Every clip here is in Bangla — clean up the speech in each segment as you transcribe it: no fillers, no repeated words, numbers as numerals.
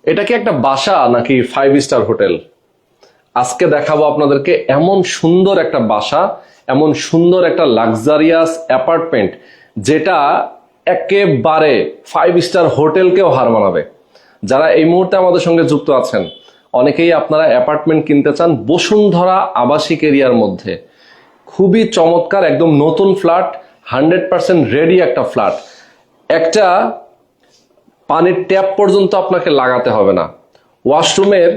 এটা কি একটা বাসা নাকি 5 স্টার হোটেল? আজকে দেখাবো আপনাদেরকে এমন সুন্দর একটা বাসা, এমন সুন্দর একটা লাক্সারিয়াস অ্যাপার্টমেন্ট যেটা একেবারে 5 স্টার হোটেলকেও হার মানাবে। যারা এই মুহূর্তে আমাদের সঙ্গে যুক্ত আছেন, অনেকেই আপনারা অ্যাপার্টমেন্ট কিনতে চান বসুন্ধরা আবাসিক এরিয়ার মধ্যে। খুবই চমৎকার, একদম নতুন ফ্ল্যাট, 100% রেডি একটা ফ্ল্যাট। একটা পানির ট্যাপ পর্যন্ত আপনাকে লাগাতে হবে না, ওয়াশরুমের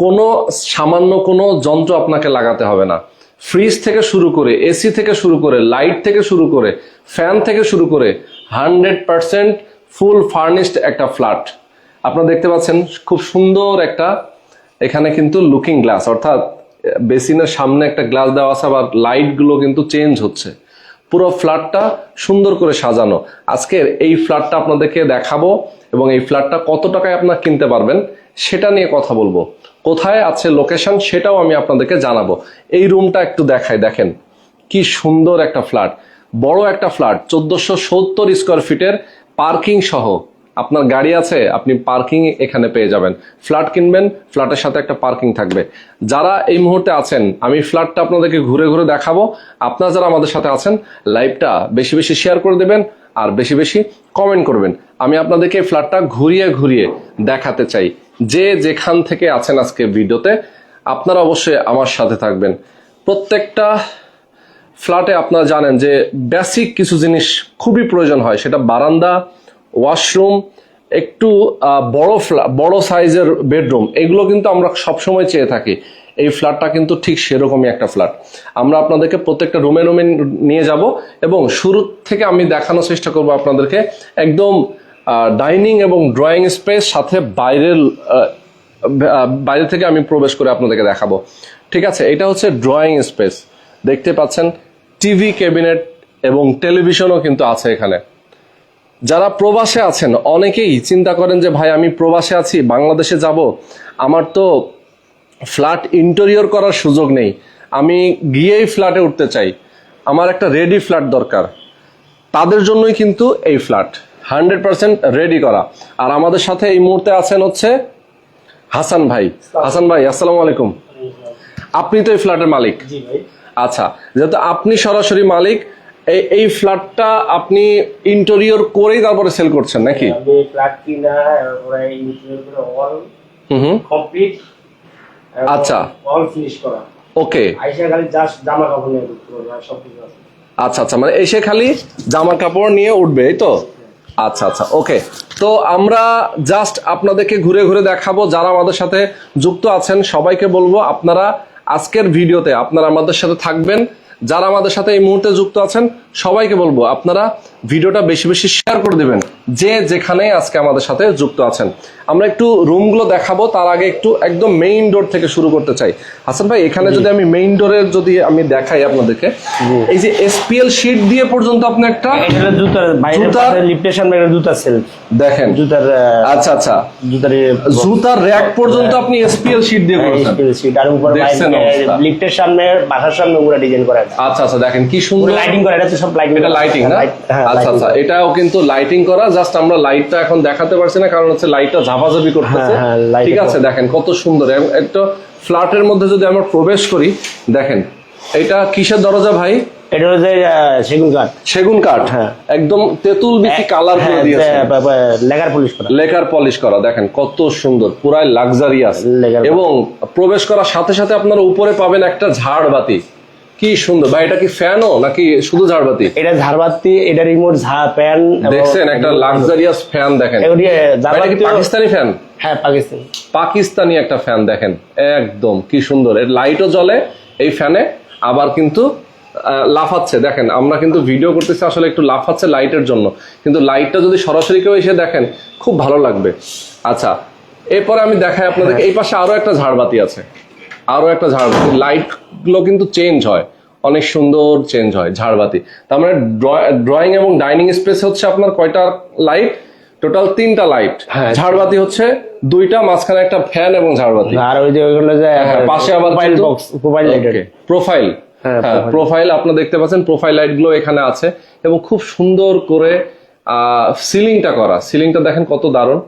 কোনো সামান্য কোনো যন্ত্র আপনাকে লাগাতে হবে না। ফ্রিজ থেকে শুরু করে, এসি থেকে শুরু করে, লাইট থেকে শুরু করে, ফ্যান থেকে শুরু করে 100% ফুল ফার্নিশড একটা ফ্ল্যাট। আপনারা দেখতে পাচ্ছেন খুব সুন্দর একটা, এখানে কিন্তু লুকিং গ্লাস, অর্থাৎ বেসিনের সামনে একটা গ্লাস দেওয়া আছে, আবার লাইটগুলো কিন্তু চেঞ্জ হচ্ছে। পুরো ফ্ল্যাটটা সুন্দর করে সাজানো। আজকের এই ফ্ল্যাটটা আপনাদেরকে দেখাবো এবং এই ফ্ল্যাটটা কত টাকায় আপনারা কিনতে পারবেন সেটা নিয়ে কথা বলবো। কোথায় আছে লোকেশন সেটাও আমি আপনাদেরকে জানাবো। এই রুমটা একটু দেখাই, দেখেন কি সুন্দর একটা ফ্ল্যাট, বড় একটা ফ্ল্যাট, 1470 স্কোয়ার ফিটের, পার্কিং সহ। আপনার গাড়ি আছে, আপনি পার্কিং এখানে পেয়ে যাবেন। ফ্ল্যাট কিনবেন, ফ্ল্যাটের সাথে একটা পার্কিং থাকবে। যারা এই মুহূর্তে আছেন, আমি ফ্ল্যাটটা আপনাদেরকে ঘুরে ঘুরে দেখাবো। আপনারা যারা আমাদের সাথে আছেন, লাইভটা বেশি বেশি শেয়ার করে দেবেন আর বেশি বেশি কমেন্ট করবেন। আমি আপনাদেরকে এই ফ্ল্যাটটা ঘুরিয়ে ঘুরিয়ে দেখাতে চাই। যে যেখান থেকে আছেন আজকে ভিডিওতে, আপনারা অবশ্যই আমার সাথে থাকবেন। প্রত্যেকটা ফ্ল্যাটে আপনারা জানেন যে বেসিক কিছু জিনিস খুবই প্রয়োজন হয়, সেটা বারান্দা, ওয়াশরুম, একটু বড় সাইজের বেডরুম, এগুলো কিন্তু আমরা সবসময় চেয়ে থাকি। এই ফ্ল্যাটটা কিন্তু ঠিক সেরকমই একটা ফ্ল্যাট। আমরা আপনাদেরকে প্রত্যেকটা রুমে রুমে নিয়ে যাব এবং শুরু থেকে আমি দেখানোর চেষ্টা করব আপনাদেরকে একদম ডাইনিং এবং ড্রয়িং স্পেস, সাথে বাইরে থেকে আমি প্রবেশ করে আপনাদেরকে দেখাবো। ঠিক আছে, এটা হচ্ছে ড্রয়িং স্পেস। দেখতে পাচ্ছেন টিভি ক্যাবিনেট এবং টেলিভিশনও কিন্তু আছে এখানে। যারা প্রবাসে আছেন, অনেকেই চিন্তা করেন যে ভাই আমি প্রবাসে আছি, বাংলাদেশে যাব, আমার তো ফ্ল্যাট ইন্টেরিয়র করার সুযোগ নেই, আমি গিয়েই ফ্ল্যাটে উঠতে চাই, আমার একটা রেডি ফ্ল্যাট দরকার। তাদের জন্যই কিন্তু এই ফ্ল্যাট 100% রেডি করা। আর আমাদের সাথে এই মুহূর্তে আছেন হচ্ছে হাসান ভাই। হাসান ভাই, আসসালামু আলাইকুম। আপনি তো এই ফ্ল্যাটের মালিক? জি ভাই। আচ্ছা, যেহেতু আপনি সরাসরি মালিক, এই ফ্ল্যাটটা আপনি ইন্টেরিয়র করেই তারপরে সেল করছেন নাকি? আমি ফ্ল্যাট কিনা এরপরে ইন্টেরিয়র করে অল কমপ্লিট, আচ্ছা, অল ফিনিশ করা। ওকে, আইসা খালি জাস্ট জামা কাপড় নিয়ে ঢুকতে হবে, আর সব কিছু আছে। আচ্ছা আচ্ছা, মানে এসে খালি জামা কাপড় নিয়ে উঠবে, এই তো? আচ্ছা আচ্ছা, ওকে। তো আমরা জাস্ট আপনাদেরকে ঘুরে ঘুরে দেখাবো। যারা আমাদের সাথে যুক্ত আছেন সবাইকে বলবো আপনারা আজকের ভিডিওতে আপনারা আমাদের সাথে থাকবেন। যারা আমাদের সাথে এই মুহূর্তে যুক্ত আছেন সবাইকে বলবো আপনারা ভিডিওটা বেশি বেশি শেয়ার করে দিবেন, যে যেখানে আজকে আমাদের সাথে যুক্ত আছেন। আমরা একটু রুমগুলো দেখাবো, তার আগে একটু একদম মেইন ডোর থেকে শুরু করতে চাই। হাসান ভাই, এখানে যদি আমি মেইন ডোরের যদি আমি দেখাই আপনাদেরকে, এই যে এসপিএল শীট দিয়ে পর্যন্ত আপনি একটা জুতার বাইরে লিফটের সামনে একটা জুতার সেলফ দেখেন, জুতার। আচ্ছা আচ্ছা, জুতার র‍্যাক পর্যন্ত আপনি এসপিএল শীট দিয়ে করেছেন। এসপিএল শীট, আর উপরে লিফটের সামনে, বাসার সামনে পুরো ডিজাইন করা। আচ্ছা আচ্ছা, দেখেন কি সুন্দর লাইটিং করা। এটা তো সব লাইটিং, এটা লাইটিং না? আচ্ছা আচ্ছা, এটাও কিন্তু লাইটিং করা। জাস্ট আমরা লাইটটা এখন দেখাতে পারছি না, কারণ হচ্ছে লাইটটা ঝাপাঝাপি করতেছে। ঠিক আছে, দেখেন কত সুন্দর একটা ফ্ল্যাটের মধ্যে যদি আমরা প্রবেশ করি, দেখেন এটা কিসের দরজা ভাই? এটা হচ্ছে সেগুন কাঠ। সেগুন কাঠ, হ্যাঁ, একদম তেঁতুল বিচি কালার করে দিয়েছে, লেকার পলিশ করা। লেকার পলিশ করা, দেখেন কত সুন্দর, পুরাই লাক্সারিয়াস। এবং প্রবেশ করার সাথে সাথে আপনারা উপরে পাবেন একটা ঝাড়বাতি। কি সুন্দর ভাই, এটা কি ফ্যানও নাকি শুধু ঝাড়বাতি? এটা ঝাড়বাতি, এটা রিমোট ফ্যান। দেখছেন একটা লাক্সারিয়াস ফ্যান, দেখেন এটা কি পাকিস্তানি ফ্যান? হ্যাঁ, পাকিস্তানি, পাকিস্তানি একটা ফ্যান, দেখেন একদম কি সুন্দর। এর লাইটও জ্বলে এই ফ্যানে, আবার কিন্তু লাফাচ্ছে। দেখেন আমরা কিন্তু ভিডিও করতেছি, আসলে একটু লাফাচ্ছে লাইটের জন্য, কিন্তু লাইটটা যদি সরাসরি কেউ এসে দেখেন খুব ভালো লাগবে। আচ্ছা, এরপরে আমি দেখাই আপনাদেরকে, এই পাশে আরো একটা ঝাড়বাতি আছে, আরো একটা ঝাড়বাতি। লাইট গুলো কিন্তু চেঞ্জ হয়, অনেক সুন্দর চেঞ্জ হয় ঝাড়বাতি। তার মানে ড্রয়িং এবং ডাইনিং স্পেস হচ্ছে আপনার কয়টা লাইট? টোটাল 3টা লাইট। ঝাড়বাতি হচ্ছে 2টা, মাঝখানে একটা ফ্যান এবং ঝাড়বাতি। আর ওই যে ওইগুলো যে পাশে আবার প্রোফাইল, হ্যাঁ প্রোফাইল আপনারা দেখতে পাচ্ছেন, প্রোফাইল লাইট গুলো এখানে আছে এবং খুব সুন্দর করে সিলিংটা করা। সিলিংটা দেখেন কত দারুণ,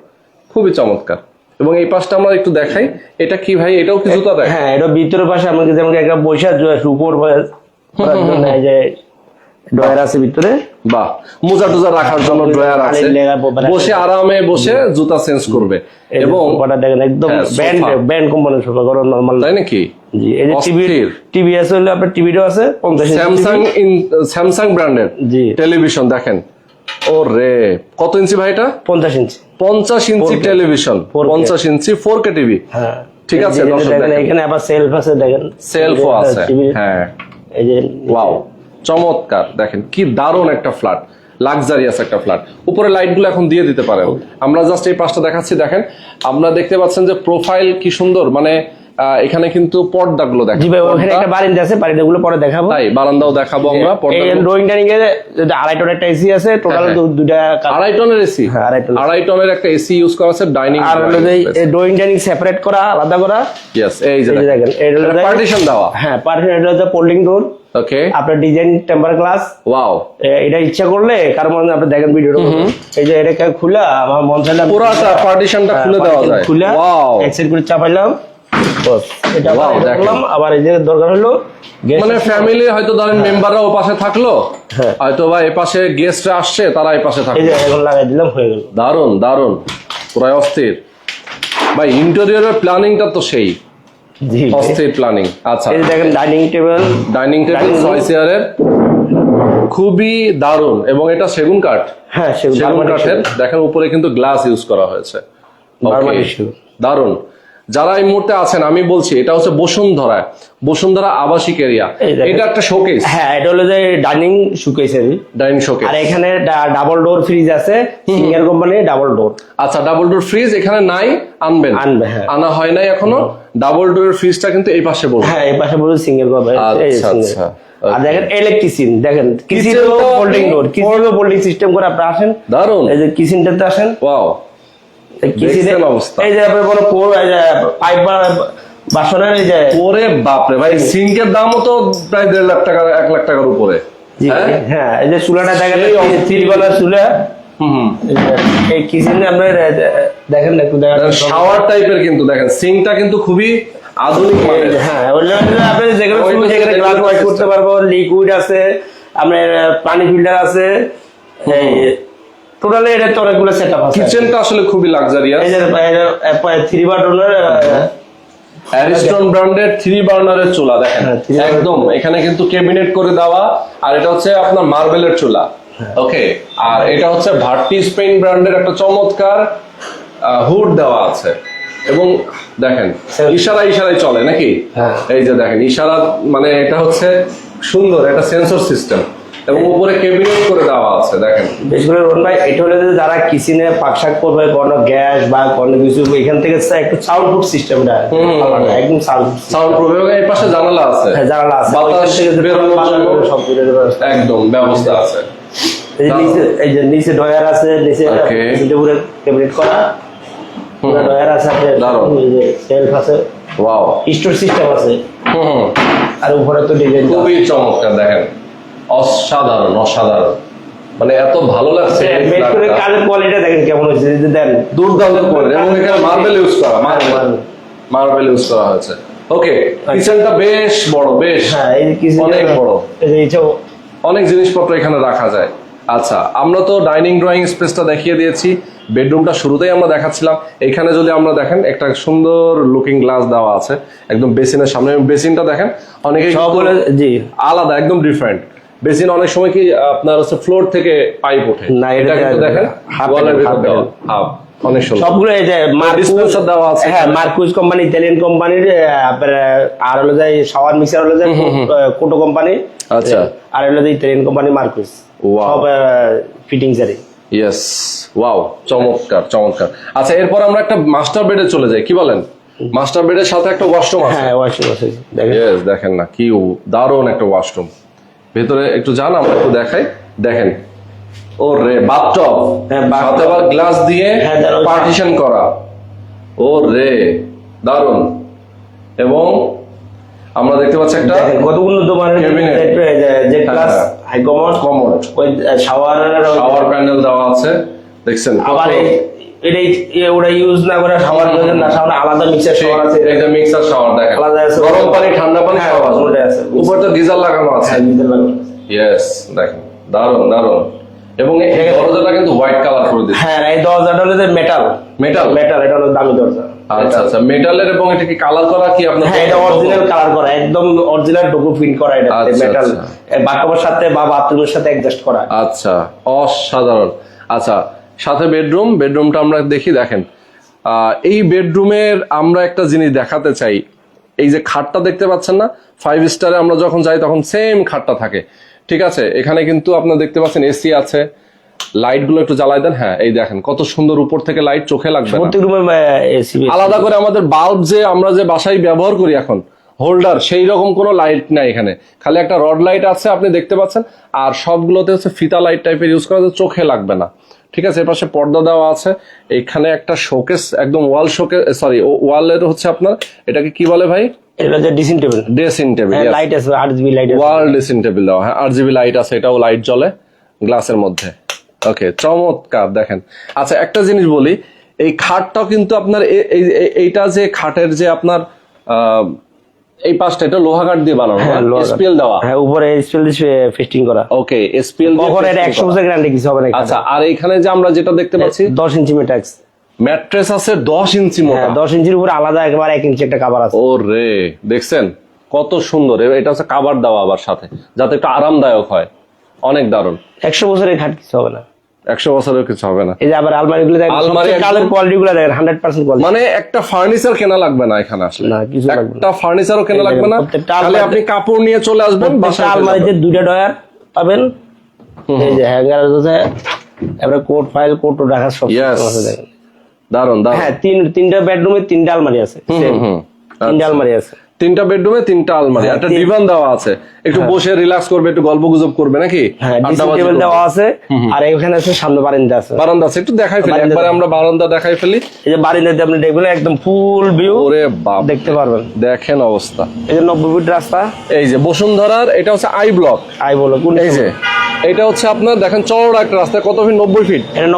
খুবই চমৎকার। এবং এই পাশটা আমরা একটু দেখাই, এটা কি ভাই, এটাও কি জুতা দেয়? হ্যাঁ, এটা ভিতরের পাশে আমাকে যেমন একটা বৈশা শুকর যে ড্রয়ার আছে ভিতরে, বাহ, মোজা টোজা রাখার জন্য ড্রয়ার আছে, বসে আরামে বসে জুতা চেঞ্জ করবে। এবং দেখেন একদম ব্যান্ড কোম্পানির সোফা, কারণ নরমাল, তাই নাকি? জি, এই যে টিভি আছে, হলে আপনার টিভিটাও আছে 50 ইঞ্চি, স্যামসাং ব্র্যান্ডের জি টেলিভিশন দেখেন। ও রে, কত ইঞ্চি ভাই এটা? 50 ইঞ্চি, 50 ইঞ্চি টেলিভিশন, 50 ইঞ্চি 4K টিভি। হ্যাঁ ঠিক আছে, দর্শক দেখেন এখানে আবার সেলফ আছে, দেখেন সেলফও আছে। হ্যাঁ, এই যে ওয়াও, চমৎকার, দেখেন কি দারুণ একটা ফ্ল্যাট, লাক্সারিয়াস একটা ফ্ল্যাট। উপরে লাইটগুলো এখন দিয়ে দিতে পারেন। আমরা জাস্ট এই পাশটা দেখাচ্ছি, দেখেন আপনারা দেখতে পাচ্ছেন যে প্রোফাইল কি সুন্দর, মানে এখানে কিন্তু পর্দাগুলো দেখেন। জি ভাই, ওখানে একটা বারান্দা আছে, বারান্দাগুলো পরে দেখাবো। তাই, বারান্দাও দেখাবো আমরা। এই ড্রয়িং ডাইনিং এ 2.5 টনের একটা এসি আছে, টোটাল দুইটা 2.5 টনের এসি। হ্যাঁ, 2.5 টনের একটা এসি ইউজ করা আছে ডাইনিং। আর হলো যে ড্রয়িং ডাইনিং সেপারেট করা, আলাদা করা। यस, এই যে দেখেন এটা পার্টিশন দেওয়া। হ্যাঁ, পার্টিশন, এটা হচ্ছে ফোল্ডিং ডোর। ওকে, আপনার ডিজাইন টেম্পার গ্লাস। ওয়াও, এটা ইচ্ছা করলে কারণ আপনি দেখেন ভিডিওটা, এই যে এটা খুলে আমার মন চাইলে পুরোটা পার্টিশনটা খুলে দেওয়া যায়। খুলে ওয়াও, এক সাইড করে চাপাইলাম, বাস এটা Wow, দেখলাম। আবার এই যে দরকার হলো মানে ফ্যামিলি হয়তো ধরেন মেম্বাররা ও পাশে থাকলো, হয়তো বা এই পাশে গেস্টরা আসছে, তারা এই পাশে এই থাকলো। যে এখন লাগাই দিলাম, হয়ে গেল। দারুন দারুন, পুরো অস্থির ভাই, ইন্টেরিয়রের প্ল্যানিংটা তো সেই জি, অস্থির প্ল্যানিং। আচ্ছা, এই যে দেখেন ডাইনিং টেবিল, 6 চেয়ারের, খুবই দারুন। এবং এটা সেগুন কাঠ, হ্যাঁ সেগুন কাঠের, দেখেন উপরে কিন্তু গ্লাস ইউজ করা হয়েছে। Okay, দারুন। যারা এই মুহূর্তে আছেন, আমি বলছি এটা হচ্ছে বসুন্ধরা আবাসিক এরিয়া। এটা একটা শোকেস। হ্যাঁ, এটা হলো যে ডাইনিং শোকেস, ডাইনিং শোকেস। আর এখানে ডাবল ডোর ফ্রিজ আছে, সিঙ্গার কোম্পানি ডাবল ডোর। আচ্ছা, ডাবল ডোর ফ্রিজ এখানে নাই, আনবে, হ্যাঁ, আনা হয় নাই এখনো। ডাবল ডোরের ফ্রিজটা কিন্তু এই পাশে বলবো। হ্যাঁ, এই পাশে বলবো সিঙ্গেল কোম্পানি। আচ্ছা, আর দেখেন ইলেকট্রিসিন, দেখেন কিচেন ফোল্ডিং ডোর, কিচেন ফোল্ডিং সিস্টেম করে আপনি আসেন। দারুন, এই যে কিচেনটাতে আসেন, ওয়াও, কিচেনের অবস্থা। এই যে আপনার কোনো পাইপ বাসনের, এই যে ওরে বাপরে ভাই, সিঙ্কের দামও তো প্রায় 1.5 লাখ টাকা, 1 লাখ টাকার উপরে। হ্যাঁ, এই যে চুলাটা দেখেন, 3 কলার চুলা। এই কিচেনে আপনার দেখেন, একটু দেখেন শাওয়ার টাইপের, কিন্তু দেখেন সিঙ্কটা কিন্তু খুবই আধুনিক মানের। হ্যাঁ, আপনি যেখানে গ্লাস ওয়াশ করতে পারবো, লিকুইড আছে, আপনার পানি ফিল্টার আছে, টোটালি এটা তো অনেকগুলো সেটআপ আছে। কিচেনটা আসলে খুবই লাক্সারিয়াস। এই যে 3 বার্নার অ্যারিস্টন ব্র্যান্ডের 3 বার্নারের চুলা দেখেন, একদম এখানে কিন্তু ক্যাবিনেট করে দেওয়া। আর এটা হচ্ছে আপনার মার্বেলের চুলা। ওকে, আর এটা হচ্ছে ভার্টি স্পেন ব্র্যান্ডের একটা চমৎকার হুড দেওয়া আছে। এবং দেখেন ইশারায় চলে নাকি? এই যে দেখেন ইশারা, মানে এটা হচ্ছে সুন্দর একটা সেন্সর সিস্টেম, এবং উপরে ক্যাবিনেট করে দেওয়া আছে। দেখেন বেশ করে রোহন ভাই, এটা হলো যে যারা কিচেনে পাকশাক করবে, কোনো গ্যাস বা কোনো কিছু, এখান থেকে একটু সাউন্ড প্রুফ সিস্টেমটা একদম সাউন্ড প্রুফ। এবং এই পাশে জানালা আছে, জানালা আছে, বাতাস বেরোনোর জন্য সব একদম ব্যবস্থা আছে। এই যে নিচে ড্রয়ার আছে, নিচে পুরো ক্যাবিনেট করা ড্রয়ার আছে, সেলফ আছে, ওয়াও, স্টোর সিস্টেম আছে। আর উপরে তো ডিজাইন খুবই চমৎকার, দেখেন অসাধারণ, মানে এত ভালো লাগছে। কাজের কোয়ালিটি দেখেন কেমন হয়েছে, দেন দুর্দান্ত করে। এবং এখানে মার্বেল ইউজ করা, মার্বেল ইউজ করা হয়েছে। ওকে, কিচেনটা বেশ বড়, বেশ অনেক বড়, অনেক জিনিসপত্র এখানে রাখা যায়। আচ্ছা, আমরা তো ডাইনিং ড্রয়িং স্পেসটা দেখিয়ে দিয়েছি, বেডরুমটা শুরুতেই আমরা দেখাচ্ছিলাম। এখানে যদি আমরা দেখেন, একটা সুন্দর লুকিং গ্লাস দেওয়া আছে একদম বেসিনের সামনে। বেসিনটা দেখেন, অনেকে আলাদা, একদম ডিফারেন্ট বেসিন। অনেক সময় কি আপনার হচ্ছে ফ্লোর থেকে পাইপ ওঠে, না এটা কিন্তু দেখেন ওয়ালের ভিতর দেওয়া, অনেক সুন্দর। সবগুলো এই যে ডিসপেন্সার দেওয়া আছে, হ্যাঁ, মার্কুস কোম্পানি, ইতালিয়ান কোম্পানির। আর হলো যে শাওয়ার মিক্সার হলো যে কোটো কোম্পানি। আচ্ছা, আর হলো যে ইতালিয়ান কোম্পানি মার্কুস, সব ফিটিংস এর। ইয়েস, ওয়াও, চমৎকার। আচ্ছা, এরপর আমরা একটা মাস্টার বেডে চলে যাই, কি বলেন? মাস্টার বেডের সাথে একটা ওয়াশরুম আছে। হ্যাঁ, ওয়াশরুম আছে, দেখেন না কি দারুণ একটা ওয়াশরুম। ভেতরে একটু যান, আমরা একটু দেখাই। দেখেন, ও রে, বাথটব, সাথে আবার গ্লাস দিয়ে পার্টিশন করা। ও রে, দারুণ। এবং আমরা দেখতে পাচ্ছি একটা কত উন্নত মানের যে ক্লাস হাই কমোড, ওই শাওয়ার প্যানেল দেওয়া আছে, দেখছেন। আবার এটাই ওটা ইউজ না করে শাওয়ার ইউজ না, শাওয়ার আলাদা মিক্সার শাওয়ার আছে। এই যে মিক্সার শাওয়ার দেখেন, আলাদা আছে, গরম পানি ঠান্ডা পানি হ্যাঁ, সব আছে। ওটাই আছে। উপরে তো গিজার লাগানো আছে। হ্যাঁ, গিজার লাগানো আছে। ইয়েস, দেখেন দারুন দারুন। এবং এই দরজাটা কিন্তু হোয়াইট কালার করে দিয়েছে। হ্যাঁ, এই দরজাটা হলো যে মেটাল। মেটাল? মেটাল, এটা হলো দামি দরজা। আচ্ছা আচ্ছা, মেটালের। এবং এটা কি কালার করা কি আপনার? হ্যাঁ, এটা অরিজিনাল কালার করা, একদম অরিজিনাল ডোকো প্রিন্ট করা, এটা আচ্ছা, মেটাল। আচ্ছা। বাথরুমের সাথে বা বাথরুমের সাথে অ্যাডজাস্ট করা। আচ্ছা, অসাধারণ। আচ্ছা, সাথে বেডরুমটা আমরা দেখি। দেখেন, এই বেডরুমের আমরা একটা জিনিস দেখাতে চাই। এই যে খাটটা দেখতে পাচ্ছেন না, 5 স্টারে আমরা যখন যাই তখন সেম খাটটা থাকে, ঠিক আছে? এখানে কিন্তু আপনারা দেখতে পাচ্ছেন এসি আছে। লাইট গুলো একটু জ্বালাই দেন। হ্যাঁ, এই দেখেন কত সুন্দর উপর থেকে লাইট, চোখে লাগবে না। প্রত্যেক রুমে এসি। আলাদা করে আমাদের বাল্ব যে আমরা যে বাসায় ব্যবহার করি এখন, হোল্ডার, সেই রকম কোনো লাইট নাই এখানে, খালি একটা রড লাইট আছে আপনি দেখতে পাচ্ছেন। আর সবগুলোতে হচ্ছে ফিতা লাইট টাইপের ইউজ করা, চোখে লাগবে না, ঠিক আছে? এর পাশে পর্দা দেওয়া আছে। এখানে একটা শোকেস, একদম ওয়াল শোকেস, সরি ওয়ালের হচ্ছে আপনার, এটাকে কি বলে ভাই? এটা হচ্ছে dressing table. Dressing table, light আছে, RGB লাইট আছে। ওয়াল ড্রেসিং টেবিল দেওয়া, হ্যাঁ RGB লাইট আছে, এটাও লাইট জ্বলে গ্লাসের মধ্যে। ওকে, চমৎকার। দেখেন, আচ্ছা একটা জিনিস বলি, এই খাটটাও কিন্তু আপনার এইটা যে খাটের যে আপনার এই পাশটা, এটা লোহা কাঠ দিয়ে বানানো, এসপিএল দেওয়া। হ্যাঁ, উপরে এসপিএল দিয়ে ফিটিং করা। ওকে, এসপিএল দিয়ে। কখন এটা 100 বছর গ্যারান্টি, কিছু হবে না। আচ্ছা, আর এইখানে যে আমরা যেটা দেখতে পাচ্ছি 10 ইঞ্চি ম্যাট্রেস, ম্যাট্রেস আছে 10 ইঞ্চি মোটা। 10 ইঞ্চির উপরে আলাদা একবার 1 ইঞ্চি একটা কভার আছে। ওরে, দেখছেন কত সুন্দর। এটা হচ্ছে কভার দেওয়া আবার সাথে, যাতে একটু আরামদায়ক হয়। অনেক দারুণ। 100 বছরের খাট, কিছু হবে না। 100 বছরের কিছু হবে না। এই যে আবার আলমারি গুলো দেখেন, আলমারি কালার কোয়ালিটি গুলো দেখেন, 100% কোয়ালিটি। মানে একটা ফার্নিচার কেনা লাগবে না এখানে আসলে, না, কিছু লাগবে না। একটা ফার্নিচারও কেনা লাগবে না, প্রত্যেকটা খালি আপনি কাপড় নিয়ে চলে আসবেন বাসায়। আলমারিতে 2টা ডয়ার পাবেন, এই যে হ্যাঙ্গার আছে, এবারে কোট ফাইল কোট রাখার সব আছে দেখেন। দারুন দারুন। হ্যাঁ, তিনটা বেডরুমে 3টা আলমারি আছে, তিনটা আলমারি আছে। 3টা বেডরুমে 3টা আলমারি, একটা ডিভান দেওয়া আছে, একটু বসে রিল্যাক্স করবে, একটু গল্প গুজব করবে নাকি? হ্যাঁ, ড্রেসিং টেবিল দেওয়া আছে। আর এখানে আছে সামনে বারান্দা আছে। বারান্দা আছে, একটু দেখাই ফেলি একবারে, আমরা বারান্দা দেখাই ফেলি। এই যে বারান্দাতে আপনি দেখবেন একদম ফুল ভিউ, ওরে বাপ, দেখতে পারবেন। দেখেন অবস্থা। এই যে 90 ফিট রাস্তা, এই যে বসুন্ধরার, এটা হচ্ছে আই ব্লক। আই বলো কোন? এই যে এটা হচ্ছে আপনার দেখেন চওড়া একটা রাস্তা, কত ফিট? 90 ফিট। এটা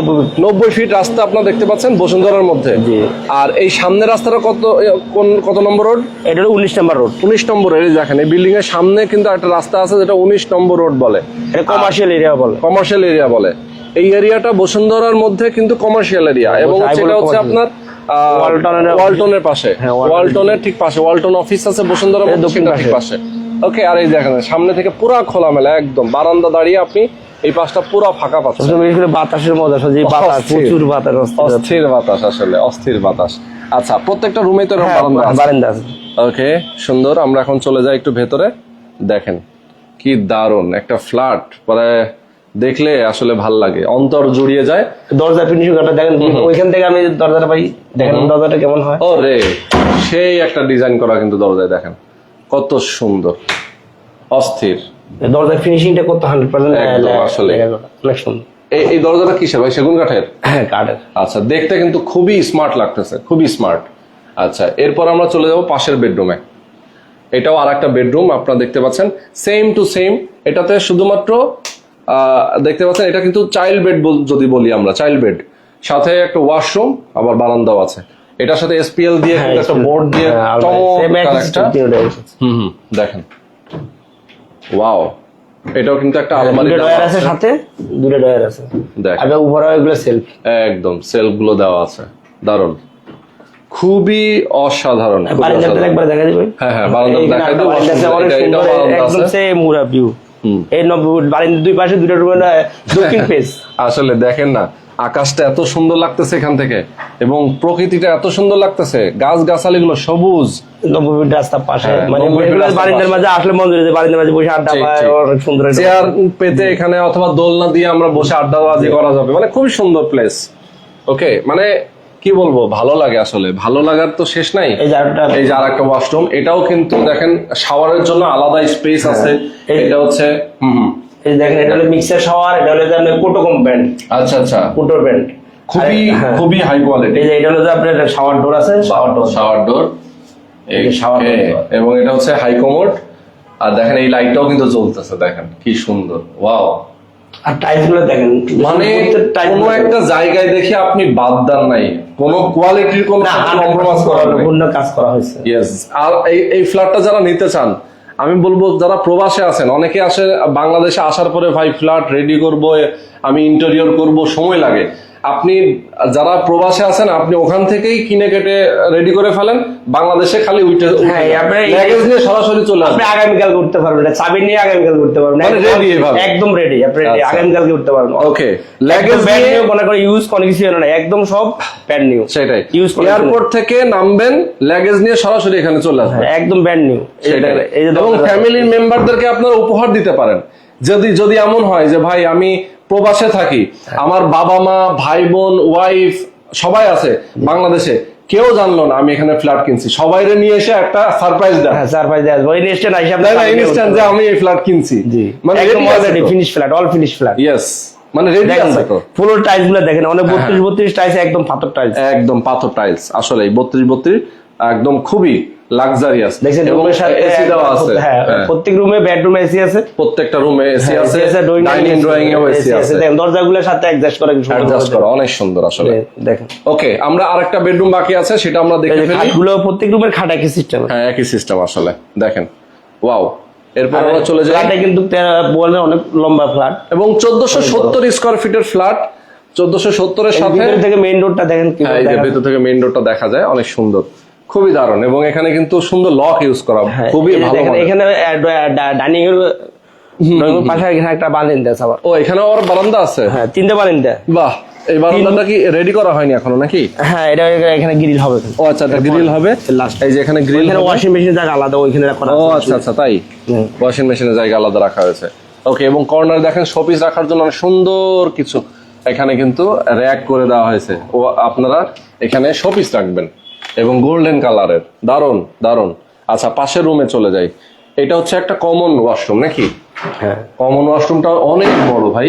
90 ফিট রাস্তা আপনারা দেখতে পাচ্ছেন বসুন্ধরার মধ্যে। জি। আর এই সামনের রাস্তাটা কত নম্বর রোড? এটা হলো 19 নম্বর রোড। 19 নম্বর। এই দেখেন, এই বিল্ডিং এর সামনে কিন্তু একটা রাস্তা আছে যেটা 19 নম্বর রোড বলে। এটা কমার্শিয়াল এরিয়া বলে। কমার্শিয়াল এরিয়া বলে। এই এরিয়াটা বসুন্ধরার মধ্যে কিন্তু কমার্শিয়াল এরিয়া, এবং এটা হচ্ছে আপনার ওয়ালটনের পাশে, ওয়ালটনের ঠিক পাশে, ওয়ালটন অফিস আছে বসুন্ধরার মধ্যে, ঠিক পাশে। ওকে, আর এই দেখেন সামনে থেকে পুরো খোলামেলা, একদম বারান্দা দাঁড়িয়ে আপনি এই পাশটা পুরো ফাঁকা পাচ্ছেন। বাতাসের মজা, বাতাস, প্রচুর বাতাস, অস্থির বাতাস, আসলে অস্থির বাতাস। আচ্ছা, প্রত্যেকটা রুমে তো বারান্দা আছে। ওকে, সুন্দর। আমরা এখন চলে যাই একটু ভেতরে। দেখেন কি দারুণ একটা ফ্ল্যাট, পরে দেখলে আসলে ভাল লাগে, অন্তর জুড়িয়ে যায়। দরজা ফিনিশিংটা দেখেন, ওইখান থেকে আমি দরজাটা পাই, দেখেন দরজাটা কেমন হয়। ও রে, সেই একটা ডিজাইন করা কিন্তু দরজায়, দেখেন কত সুন্দর, অস্থির। দরজার ফিনিশিংটা কত 100% আসলে অনেক সুন্দর। এই দরজাটা কিসের ভাই? সেগুন কাঠের? হ্যাঁ, কাঠের। আচ্ছা, দেখতে কিন্তু খুবই স্মার্ট লাগতেছে, খুবই স্মার্ট। আচ্ছা, এরপর আমরা চলে যাব পাশের বেডরুমে। এটাও আর একটা বেডরুম আপনারা দেখতে পাচ্ছেন, সেম টু সেম। এটাতে শুধুমাত্র দেখতে পাচ্ছেন, এটা কিন্তু চাইল্ড বেড যদি বলি আমরা, চাইল্ড বেড, সাথে একটা ওয়াশরুম, আবার বারান্দাও আছে। এটার সাথে এসপিএল দিয়ে একটা বোর্ড দিয়ে দেখেন, ওয়াও। এটাও কিন্তু একটা আলমারি আছে, সাথে 2টা ডয়ার আছে। দেখেন, আর উপরে এগুলো সেলফ, একদম সেলফ গুলো দেওয়া আছে, দারুন, খুবই অসাধারণ। বারান্দাটা একবার দেখা দিবেন। হ্যাঁ হ্যাঁ, বারান্দা দেখা দিবেন, একদম সেম মুরা ভিউ। এই 90 ফিট বারান্দার দুই পাশে 2টা রুম, দক্ষিণ ফেস। আসলে দেখেন না, আকাশটা এত সুন্দর লাগতেছে এখান থেকে, এবং প্রকৃতিটা এত সুন্দর লাগতেছে, গাছ গাছালি গুলো সবুজ। 90 ফিট রাস্তা পাশে, মানে বারান্দার মাঝে আসলে মন ধরে যায়, বারান্দার মাঝে বসে আড্ডা পায়, অনেক সুন্দর চেয়ার পেতে এখানে, অথবা দোলনা দিয়ে আমরা বসে আড্ডাবাজি করা যাবে, মানে খুবই সুন্দর প্লেস। ওকে, মানে কি বলবো, ভালো লাগে আসলে, ভালো লাগার তো শেষ নাই। এই যে আর একটা ওয়াশরুম, এটাও কিন্তু দেখেন শাওয়ারের জন্য আলাদা স্পেস আছে। এটা হচ্ছে এই দেখেন, এটা হলো মিক্সার শাওয়ার, এটা হলো যে আপনার কোটো কম্প্যান্ড। আচ্ছা আচ্ছা, কোটো ব্র্যান্ড, খুবই খুবই হাই কোয়ালিটি। এই যে এটা হলো যে আপনার শাওয়ার ডোর আছে, শাওয়ার ডোর, এই শাওয়ার, এবং এটা হচ্ছে হাই কমোড। আর দেখেন এই লাইটটাও কিন্তু জ্বলতেছে, দেখেন কি সুন্দর, ওয়াও। আর টাইলস গুলো দেখেন, মানে কোনো একটা জায়গায় দেখে আপনি বাদ দেন নাই, কোনো কোয়ালিটির কোনো কম্প্রোমাইজ করা নেই, পূর্ণ কাজ করা হয়েছে। ইয়েস। আর এই ফ্ল্যাটটা যারা নিতে চান, আমি বলবো যারা প্রবাসে আছেন, অনেকে আসে বাংলাদেশে আসার পরে ভাই ফ্ল্যাট রেডি করব, আমি ইন্টেরিয়র করব, সময় লাগে। আপনি যারা প্রবাসে আছেন, আপনি ওখান থেকেই কিনে কেটে রেডি করে ফেলেন, বাংলাদেশে খালি লাগেজ নিয়ে সরাসরি চলে আসবেন। আপনি আগামীকাল করতে পারবেন, চাবি নিয়ে আগামীকাল করতে পারবেন, রেডি এভাবে একদম রেডি, আপনি আগামীকাল করতে পারবেন। ওকে, লাগেজ নিয়ে মনে করে ইউজ কোনো কিছু না, একদম সব ব্র্যান্ড নিউ। সেটাই, ইউজ এয়ারপোর্ট থেকে নামবেন, লাগেজ নিয়ে সরাসরি এখানে চলে আসবেন, একদম ব্র্যান্ড নিউ। এবং ফ্যামিলির মেম্বারদেরকে আপনারা উপহার দিতে পারেন। যদি এমন হয় যে ভাই আমি প্রবাসে থাকি, আমার বাবা মা ভাই বোন ওয়াইফ সবাই আছে বাংলাদেশে, কেউ জানলো না আমি এখানে ফ্ল্যাট কিনছি, সবাইরে নিয়ে এসে একটা সারপ্রাইজ দেন। সারপ্রাইজ দেন, ওই ইনস্ট্যান্ট আইসা ইনস্ট্যান্ট যে আমি এই ফ্ল্যাট কিনছি, মানে already finish flat, all finish flat. Yes, মানে রেডি আছে তো। ফুল টাইলস গুলো দেখেন, অনেক 32 টাইলস, একদম পাথর টাইলস, একদম পাথর টাইলস, আসলে 32 একদম খুবই লাক্সারিয়াস। দেখেন রুমের সাথে এসি দেওয়া আছে, হ্যাঁ প্রত্যেক রুমে বেডরুমে এসি আছে, প্রত্যেকটা রুমে এসি আছে, ডাইনিং ড্রয়িং এও এসি আছে, দেখেন দরজাগুলোর সাথে অ্যাডজাস্ট করা অনেক সুন্দর আসলে। দেখেন ওকে, আমরা আরেকটা বেডরুম বাকি আছে, সেটা আমরা দেখে ফেলি। খাটগুলো প্রত্যেক রুমের খাট একই সিস্টেম, হ্যাঁ একই সিস্টেম আসলে। দেখেন, ওয়াও। এরপর আমরা চলে যাই, ফ্ল্যাটে কিন্তু বলে অনেক লম্বা ফ্ল্যাট, এবং 1470 স্কয়ার ফিটের ফ্ল্যাট। 1470 এর সাথে ভিতর থেকে মেইন রোডটা দেখেন, এই যে ভিতর থেকে মেইন রোডটা দেখা যায়, অনেক সুন্দর, খুবই দারুণ। এবং এখানে কিন্তু সুন্দর লক ইউজ করা, খুবই ভালো। এখানে ডাইনিং এর পাশে এখানে একটা বারান্দা আছে আবার। ও, এখানে আর বারান্দা আছে? হ্যাঁ, 3টে বারান্দা। বাহ, এই বারান্দাটা কি রেডি করা হয়নি এখনো নাকি? হ্যাঁ, এটা এখানে গ্রিল হবে। ও আচ্ছা, এটা গ্রিল হবে লাস্ট। এই যে এখানে গ্রিল, এখানে ওয়াশিং মেশিনের জায়গা আলাদা ওইখানে রাখা। ও আচ্ছা আচ্ছা, তাই ওয়াশিং মেশিনের জায়গা আলাদা রাখা হয়েছে। ওকে, এবং কর্নার দেখেন শোপিস রাখার জন্য অনেক সুন্দর কিছু এখানে কিন্তু র‍্যাক করে দেওয়া হয়েছে, ও আপনারা এখানে শোপিস রাখবেন, এবং গোল্ডেন কালারের, দারুন দারুন। আচ্ছা, পাশের রুমে চলে যাই। এটা হচ্ছে একটা কমন ওয়াশরুম নাকি? হ্যাঁ, কমন ওয়াশরুমটা অনেক বড় ভাই,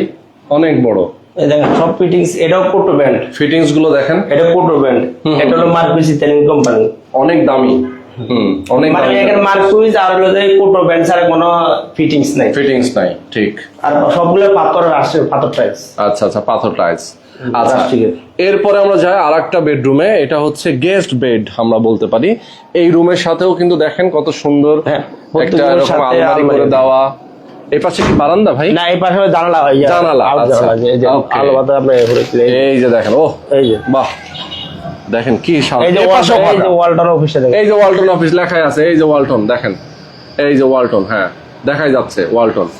অনেক বড়। এই দেখেন সব ফিটিংস, এটাও কোটো ব্যান্ড ফিটিংস গুলো দেখেন, এটা কোটো ব্যান্ড, এটা হলো মার্কুইজ ইতালিয়ান কোম্পানি, অনেক দামি। অনেক মানে দামি, এখানে মার্কুইজ আর হলো যে কোটো ব্যান্ড ছাড়া কোনো ফিটিংস নাই, ফিটিংস নাই, ঠিক। আর সবগুলো পাথরের আসছে, পাথর টাইলস। আচ্ছা আচ্ছা, পাথর টাইলস। আচ্ছা, ঠিক আছে। এরপরে আমরা যাই আরেকটা বেডরুমে, এটা হচ্ছে গেস্ট বেড আমরা বলতে পারি। এই রুমের সাথেও কিন্তু দেখেন কত সুন্দর একটা এরকম আলমারি করে দেওয়া। এই পাশে কি বারান্দা ভাই? না, এই পাশে জানালা ভাই, জানালা। আচ্ছা, আলো বাতাস আপনি এই যে দেখেন, ও এই যে বাহ, দেখেন কি শান্ত। এই যে ওয়ালটন অফিসে দেখেন, এই যে ওয়ালটন অফিস লেখাই আছে, এই যে ওয়ালটন দেখেন, এই যে ওয়ালটন, হ্যাঁ দেখাই যাচ্ছে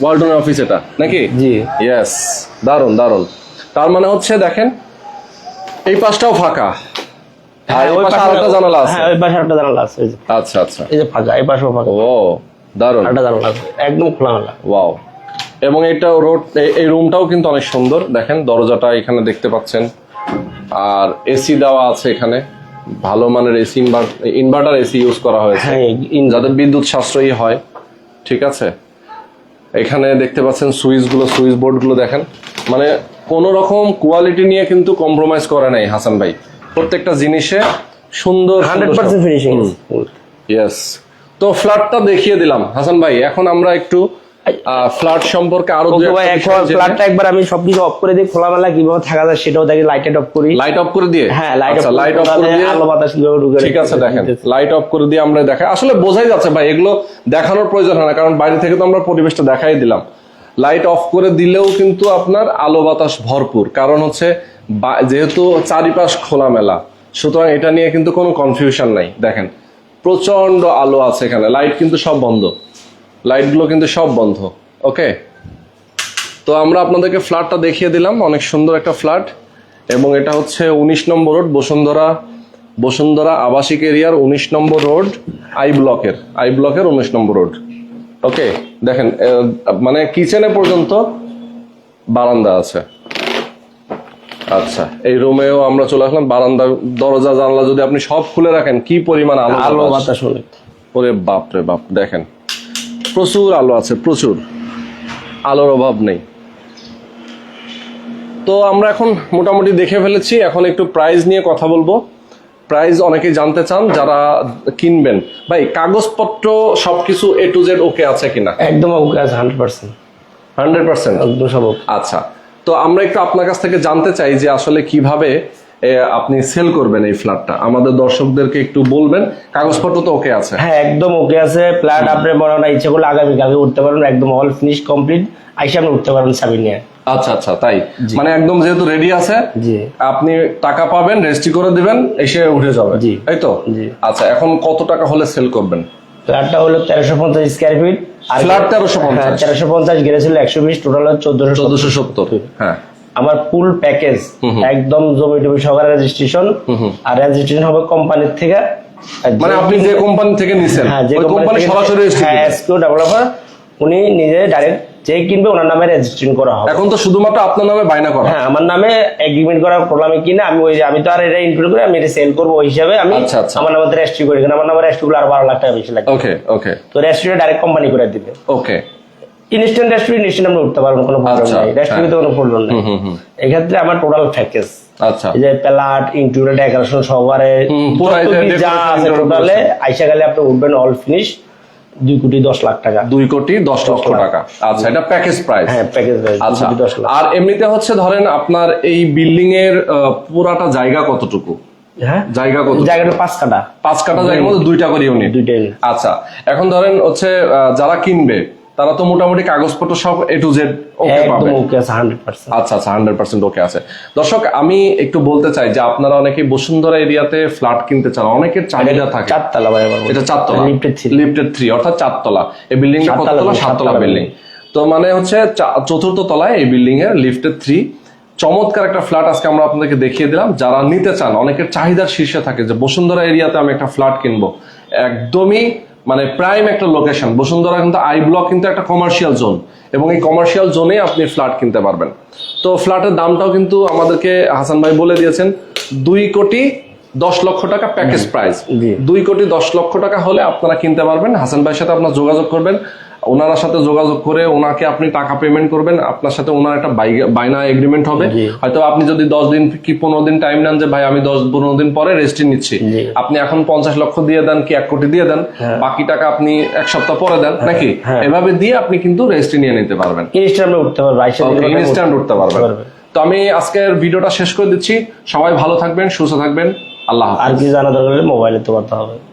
ওয়ালটনের অফিস এটা নাকি? জি, ইয়েস, দারুন দারুন। তার মানে হচ্ছে দেখেন এই পাশটাও ফাঁকা, আর ওই পাশে আরেকটা জানালা আছে। হ্যাঁ, ওই পাশে আরেকটা জানালা আছে। আচ্ছা আচ্ছা, এই যে ফাঁকা, এই পাশেও ফাঁকা। ও দারুন, আরেকটা জানালা আছে, একদম খোলামেলা। ওয়াও। এবং এটা এই রুমটাও কিন্তু অনেক সুন্দর, দেখেন দরজাটা এখানে দেখতে পাচ্ছেন, আর এসি দেওয়া আছে এখানে, ভালো মানের এসি, ইনভার্টার এসি ইউজ করা হয়েছে, যাদের বিদ্যুৎ সাশ্রয়ী হয়। ঠিক আছে, এখানে দেখতে পাচ্ছেন সুইচ বোর্ড গুলো দেখেন, মানে কোন রকম কোয়ালিটি নিয়ে কিন্তু কম্প্রোমাইজ করে নাই হাসান ভাই, প্রত্যেকটা জিনিসে সুন্দর 100% ফিনিশিং। ইয়েস। তো ফ্ল্যাটটা দেখিয়ে দিলাম হাসান ভাই, এখন আমরা একটু ফ্ল্যাট সম্পর্কে আরো ফ্ল্যাটটা একবার আমি সবকিছু অফ করে দিই, খোলামেলা কিভাবে থাকা যায় সেটাও দেখি, লাইট অফ করি। লাইট অফ করে দিয়ে? হ্যাঁ, লাইট অফ করে দিয়ে আলো বাতাস ঢুকে। ঠিক আছে, দেখেন লাইট অফ করে দিয়ে আমরা দেখাই, আসলে বোঝাই যাচ্ছে ভাই, এগুলো দেখানোর প্রয়োজন হয় না, কারণ বাইরে থেকে তো আমরা পরিবেশটা দেখাই দিলাম। লাইট অফ করে দিলেও কিন্তু আপনার আলো বাতাস ভরপুর, কারণ হচ্ছে যেহেতু চারিপাশ খোলামেলা, সুতরাং এটা নিয়ে কিন্তু কোনো কনফিউশন নাই। দেখেন প্রচন্ড আলো আছে এখানে, লাইট কিন্তু সব বন্ধ, লাইটগুলো কিন্তু সব বন্ধ। ওকে, তো আমরা আপনাদেরকে ফ্ল্যাটটা দেখিয়ে দিলাম, অনেক সুন্দর একটা ফ্ল্যাট, এবং এটা হচ্ছে 19 নম্বর রোড, বসুন্ধরা আবাসিক এরিয়ার 19 নম্বর রোড, আই ব্লকের 19 নম্বর রোড। ওকে, দেখেন মানে কিচেনে পর্যন্ত বারান্দা আছে। আচ্ছা, এই রুমেও আমরা চলে আসলাম, বারান্দা দরজা জানলা যদি আপনি সব খুলে রাখেন, কি পরিমাণ আলো বাতাস হলে, ওরে বাপ রে বাপ, দেখেন প্রচুর আলো আছে, প্রচুর আলোর অভাব নেই। তো আমরা এখন মোটামুটি দেখে ফেলেছি, এখন একটু প্রাইস নিয়ে কথা বলবো। প্রাইস অনেকেই জানতে চান যারা কিনবেন। ভাই কাগজপত্র সবকিছু A to Z ওকে আছে কিনা? একদম ওকে আছে, 100%। 100%? একদম সম্ভব। আচ্ছা, তো আমরা একটু আপনার কাছ থেকে জানতে চাই যে আসলে কিভাবে আপনি সেল করবেন এই ফ্ল্যাটটা, আমাদের দর্শকদেরকে একটু বলবেন। কাগজপত্র তো ওকে আছে? হ্যাঁ, একদম ওকে আছে। ফ্ল্যাট আপনি মনে হয় ইচ্ছা করলে আগামীকালকে উঠতে পারেন, একদম অল ফিনিশ কমপ্লিট, আইসা আপনি উঠতে পারেন চাবি নিয়ে। আচ্ছা আচ্ছা, তাই? মানে একদম যেহেতু রেডি আছে, জি, আপনি টাকা পাবেন, রেজিস্ট্রি করে দিবেন, এসে উঠে যাবে, জি, তাই তো? জি। আচ্ছা, এখন কত টাকা হলে সেল করবেন? ফ্ল্যাটটা হলো 1350 স্কয়ার ফিট। আর ফ্ল্যাট 1350? 1350 গেছিল 120, টোটাল হলো 1470। হ্যাঁ। আমার ফুল প্যাকেজ একদম জমি টমি সহকারে রেজিস্ট্রেশন, আর রেজিস্ট্রেশন হবে কোম্পানির থেকে। মানে আপনি যে কোম্পানি থেকে নিছেন, হ্যাঁ, যে ওই কোম্পানি সরাসরি রেজিস্ট্রি হ্যাঁ, এসকিউ ডেভেলপার উনি নিজে ডাইরেক্ট যে কিনবে ওনার নামে রেজিস্ট্রেশন করা হবে। এখন তো শুধুমাত্র আপনার নামে বায়না করা? হ্যাঁ, আমার নামে এগ্রিমেন্ট করার প্রবলেমে কিনা আমি তো আর এটা ইনক্লুড করে আমি এটা সেল করবো ওই হিসাবে আমি আমার নামে রেজিস্ট্রি করি, কারণ আমার নামে রেজিস্ট্রি করলে আরো 12 লাখ টাকা বেশি লাগবে। ওকে ওকে। তো রেজিস্ট্রি ডাইরেক্ট কোম্পানি করে দিবে। ওকে। ইনস্ট্যান্ট রেজিস্ট্রি ইনস্ট্যান্ট আমরা উঠতে পারবো, কোনো প্রবলেম নাই, রেজিস্ট্রিতে কোনো প্রবলেম নাই। এক্ষেত্রে আমার টোটাল প্যাকেজ, আচ্ছা, এই যে প্লাট ইনক্লুডেড ডেকোরেশন সহকারে যা আছে টোটালে আইসা গেলে আপনি উঠবেন অল ফিনিশ 2,10,00,000 টাকা। 2,10,00,000 টাকা। আচ্ছা, এটা প্যাকেজ প্রাইস? হ্যাঁ, প্যাকেজ প্রাইস 2,10,00,000। আর এমনিতে হচ্ছে ধরেন আপনার এই বিল্ডিং এর পুরাটা জায়গা কতটুকু? হ্যাঁ, জায়গা কত? জায়গাটা 5 কাঠা। 5 কাঠা জায়গার মধ্যে 2টা করে ইউনিট? 2টা ইউনিট। আচ্ছা, এখন ধরেন হচ্ছে যারা কিনবে তারা তো মোটামুটি কাগজপত্র সব A to Z ওকে পাবে? একদম ওকে আছে 100%। আচ্ছা আচ্ছা, 100% ওকে আছে। দর্শক, আমি একটু বলতে চাই যে আপনারা অনেকে বসুন্ধরা এরিয়াতে ফ্ল্যাট কিনতে চান, অনেকের চাহিদা থাকে। 4 তলা ভাই আমার। এটা 4 তলা, লিফটেড 3, অর্থাৎ 4 তলা। এই বিল্ডিংটা কত তলা? 7 তলা বিল্ডিং। তো মানে হচ্ছে 4th তলায় এই বিল্ডিং এর লিফটেড 3 চমৎকার একটা ফ্ল্যাট আজকে আমরা আপনাদেরকে দেখিয়ে দিলাম। যারা নিতে চান, অনেকের চাহিদার শীর্ষে থাকে যে বসুন্ধরা এরিয়াতে আমি একটা ফ্ল্যাট কিনবো, একদমই মানে প্রাইম একটা লোকেশন। বসুন্ধরা কিন্তু আই ব্লক কিন্তু একটা কমার্শিয়াল জোন, এবং এই কমার্শিয়াল জোনে আপনি ফ্ল্যাট কিনতে পারবেন। তো ফ্ল্যাটের দামটাও কিন্তু আমাদেরকে হাসান ভাই বলে দিয়েছেন, 2,10,00,000 টাকা প্যাকেজ প্রাইস। 2,10,00,000 টাকা হলে আপনারা কিনতে পারবেন। হাসান ভাইয়ের সাথে আপনার যোগাযোগ করবেন, ওনার সাথে যোগাযোগ করে ওনাকে আপনি টাকা পেমেন্ট করবেন, আপনার সাথে ওনার একটা বায়না এগ্রিমেন্ট হবে। হয়তো আপনি যদি 10 দিন কি 15 দিন টাইম নেন যে ভাই আমি 10-15 দিন পরে রেজিস্ট্রি নিচ্ছি, আপনি এখন 50 লক্ষ দিয়ে দেন কি 1 কোটি দিয়ে দেন, বাকি টাকা আপনি 1 সপ্তাহ পরে দেন নাকি, এভাবে দিয়ে আপনি কিন্তু রেজিস্ট্রি নিয়ে নিতে পারবেন, ইনস্ট্যান্ট উঠতে পারবেন, ইনস্ট্যান্ট উঠতে পারবেন। তো আমি আজকের ভিডিওটা শেষ করে দিচ্ছি। সবাই ভালো থাকবেন, সুস্থ থাকবেন, আল্লাহ হাফেজ। আর কি জানা দরকার মোবাইলে তো কথা হবে।